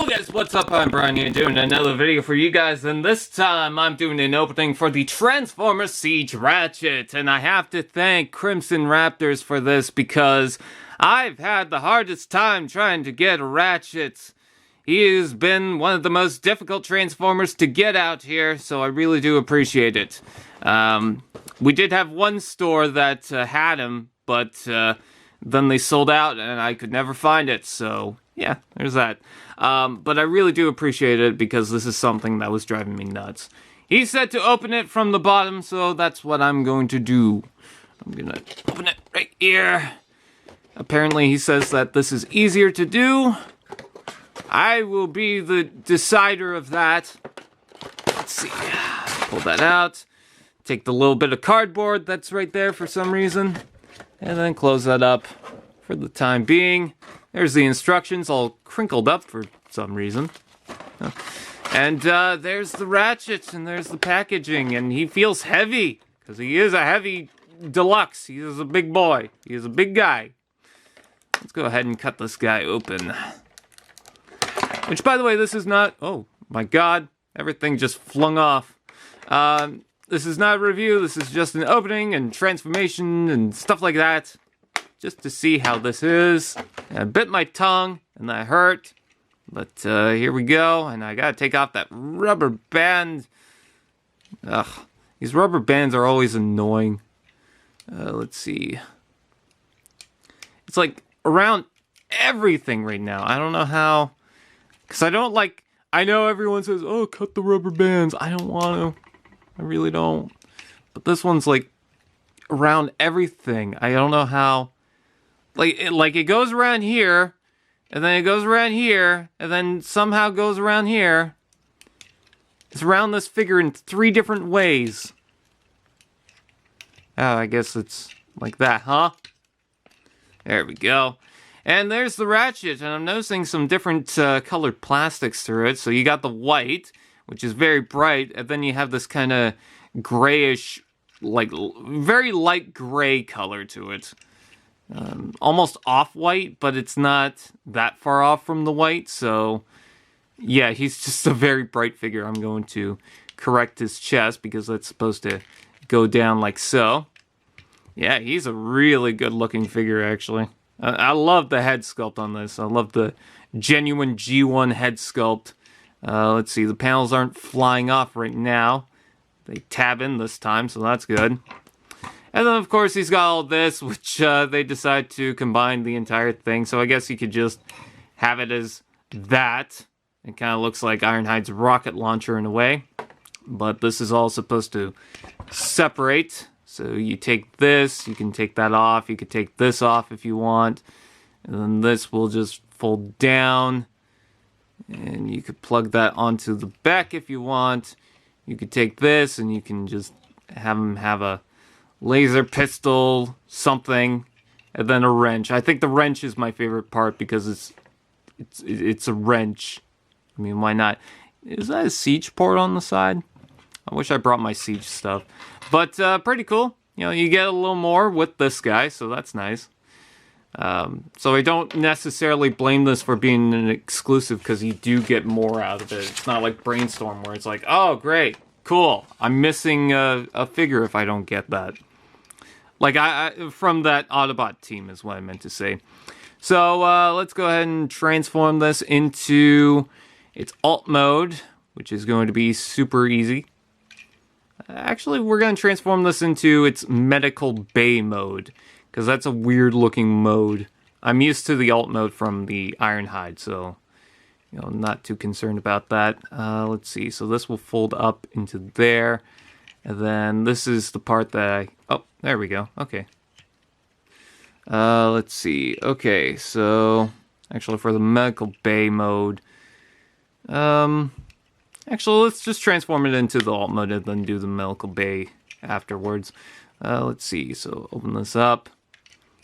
Yo guys, what's up? I'm Brian here doing another video for you guys, and this time I'm doing an opening for the Transformers Siege Ratchet, and I have to thank CrimsonRaptors for this because I've had the hardest time trying to get a Ratchet. He has been one of the most difficult Transformers to get out here, so I really do appreciate it. We did have one store that had him, but then they sold out and I could never find it, so yeah, there's that. But I really do appreciate it because this is something that was driving me nuts. He said to open it from the bottom, so that's what I'm going to do. I'm gonna open it right here. Apparently he says that this is easier to do. I will be the decider of that. Let's see. Pull that out. Take the little bit of cardboard that's right there for some reason. And then close that up for the time being. There's the instructions all crinkled up for some reason. And there's the Ratchet, and there's the packaging, and he feels heavy, because he is a heavy Deluxe. He is a big boy. He is a big guy. Let's go ahead and cut this guy open. Which, by the way, this is not... Oh, my God. Everything just flung off. This is not a review. This is just an opening and transformation and stuff like that. Just to see how this is. I bit my tongue, and that hurt. But here we go, and I gotta take off that rubber band. Ugh, these rubber bands are always annoying. Let's see. It's like around everything right now. I don't know how. Because I don't like... I know everyone says, oh, cut the rubber bands. I don't want to. I really don't. But this one's like around everything. I don't know how. Like it goes around here, and then it goes around here, and then somehow goes around here. It's around this figure in 3 different ways. Oh, I guess it's like that, huh? There we go. And there's the Ratchet, and I'm noticing some different colored plastics through it. So you got the white, which is very bright, and then you have this kind of grayish, like very light gray color to it. Almost off-white, but it's not that far off from the white, so yeah, he's just a very bright figure. I'm going to correct his chest because that's supposed to go down like so. Yeah, he's a really good-looking figure, actually. I love the head sculpt on this. I love the genuine G1 head sculpt. Let's see, the panels aren't flying off right now. They tab in this time, so that's good. And then, of course, he's got all this, which they decide to combine the entire thing. So I guess you could just have it as that. It kind of looks like Ironhide's rocket launcher in a way. But this is all supposed to separate. So you take this, you can take that off. You could take this off if you want. And then this will just fold down. And you could plug that onto the back if you want. You could take this and you can just have him have a laser pistol, something, and then a wrench. I think the wrench is my favorite part because it's a wrench. I mean, why not? Is that a siege port on the side? I wish I brought my siege stuff. But pretty cool. You know, you get a little more with this guy, so that's nice. So I don't necessarily blame this for being an exclusive because you do get more out of it. It's not like Brainstorm where it's like, oh, great, cool. I'm missing a figure if I don't get that. Like, from that Autobot team is what I meant to say. So, let's go ahead and transform this into its alt mode, which is going to be super easy. Actually, we're going to transform this into its medical bay mode, because that's a weird-looking mode. I'm used to the alt mode from the Ironhide, so, you know, not too concerned about that. Let's see, so this will fold up into there. And then this is the part that I... Oh, there we go. Okay. Let's see. Okay, so... Actually, for the medical bay mode... Actually, let's just transform it into the alt mode and then do the medical bay afterwards. Let's see. So, open this up.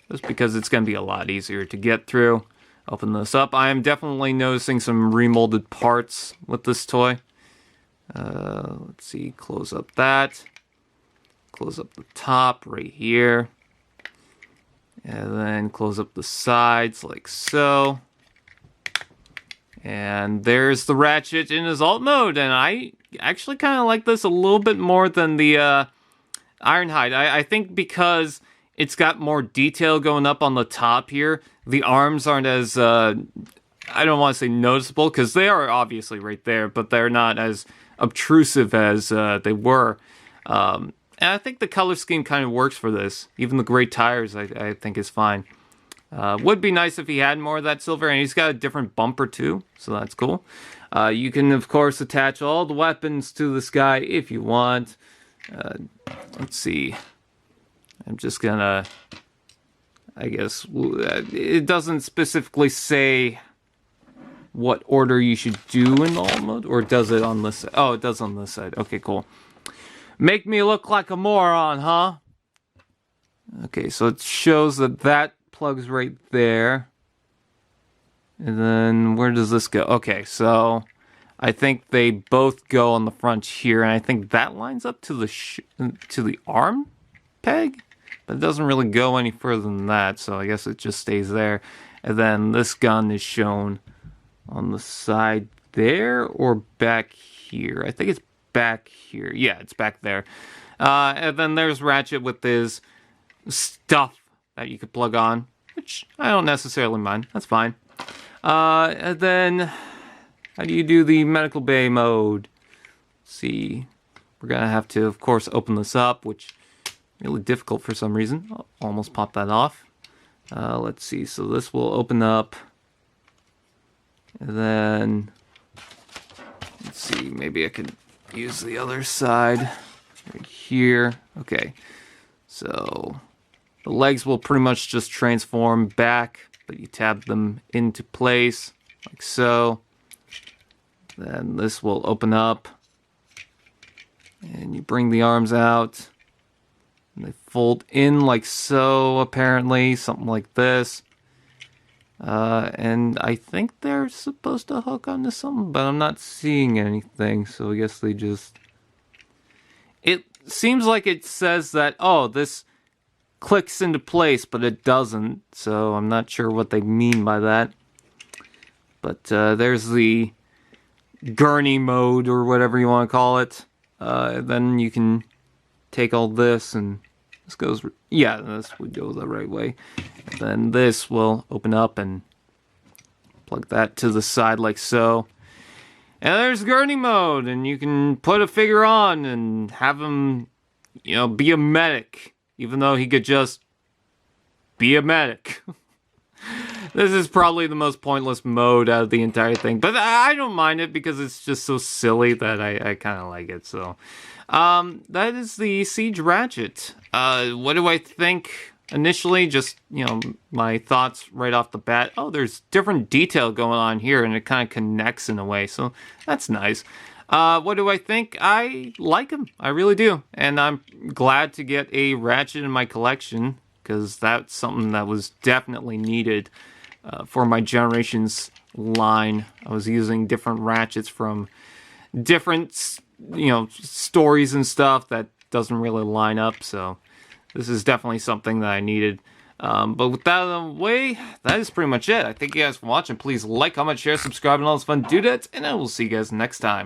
Just because it's going to be a lot easier to get through. Open this up. I am definitely noticing some remolded parts with this toy. Let's see, close up that. Close up the top right here. And then close up the sides like so. And there's the Ratchet in his alt mode, and I actually kind of like this a little bit more than the Ironhide. I think because it's got more detail going up on the top here, the arms aren't as, I don't want to say noticeable, because they are obviously right there, but they're not as obtrusive as they were. And I think the color scheme kind of works for this. Even the gray tires, I think, is fine. Would be nice if he had more of that silver, and he's got a different bumper too, so that's cool. You can, of course, attach all the weapons to this guy if you want. Let's see. I'm just gonna... I guess... it doesn't specifically say what order you should do in alt mode, or does it on this side? Oh, it does on this side. Okay, cool. Make me look like a moron, huh? Okay, so it shows that plugs right there. And then where does this go? Okay, so I think they both go on the front here, and I think that lines up to the arm peg, but it doesn't really go any further than that, so I guess it just stays there. And then this gun is shown on the side there or back here. I think it's back here. Yeah, it's back there. And then there's Ratchet with his stuff that you could plug on, which I don't necessarily mind. That's fine. And then, how do you do the medical bay mode? Let's see, we're gonna have to, of course, open this up, which is really difficult for some reason. I'll almost pop that off. Let's see, so this will open up. And then, let's see, maybe I could use the other side right here. Okay, so the legs will pretty much just transform back, but you tab them into place like so. Then this will open up, and you bring the arms out, and they fold in like so, apparently, something like this. And I think they're supposed to hook onto something, but I'm not seeing anything, so I guess they just... It seems like it says that, oh, this clicks into place, but it doesn't, so I'm not sure what they mean by that. But there's the gurney mode, or whatever you want to call it. Then you can take all this, and this goes... Yeah, this would go the right way. Then this will open up and plug that to the side like so. And there's gurney mode, and you can put a figure on and have him, you know, be a medic, even though he could just be a medic. This is probably the most pointless mode out of the entire thing, but I don't mind it because it's just so silly that I kind of like it. So that is the Siege Ratchet. What do I think initially? Just, you know, my thoughts right off the bat. Oh, there's different detail going on here, and it kind of connects in a way, so that's nice. What do I think? I like him. I really do. And I'm glad to get a Ratchet in my collection, because that's something that was definitely needed for my Generations line. I was using different Ratchets from different, you know, stories and stuff that doesn't really line up, so this is definitely something that I needed. But with that out of the way, that is pretty much it. I thank you guys for watching. Please like, comment, share, subscribe, and all those fun dudettes, and I will see you guys next time.